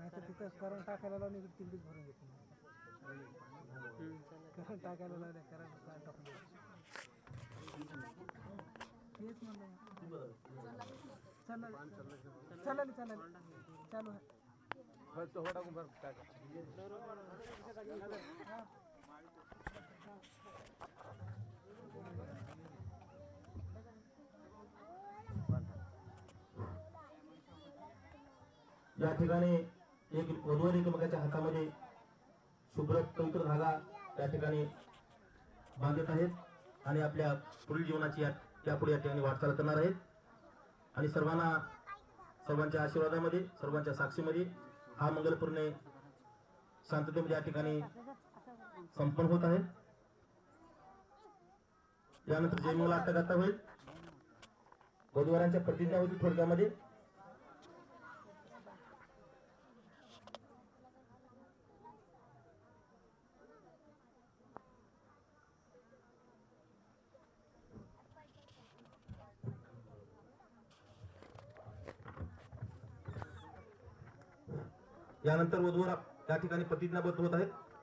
नाही तर तिथं करण टाकायला लावून इकडे तिंडीत भरून घेतो करण टाकायला लावल्या करण टाकून द्यायचं तेच म्हणलं चालेल चालेल चालेल चालू आहे या ठिकाणी एक वधूवर एकमेकाच्या हातामध्ये शुभ्र पवित्र धागा या ठिकाणी बांधत आहेत आणि आपल्या पुढील जीवनाची यापुढे या ठिकाणी वाटचाल करणार आहेत आणि सर्वांच्या आशीर्वादामध्ये सर्वांच्या साक्षीमध्ये हा मंगलपूर्ण शांततेमध्ये या ठिकाणी संपन्न होत आहे। यानंतर जयमंगल आटघाता होईल। वधूवरांच्या प्रतिज्ञा होती थोडक्यामध्ये। यानंतर वधूवर त्या ठिकाणी प्रतिज्ञाबद्ध होत आहेत।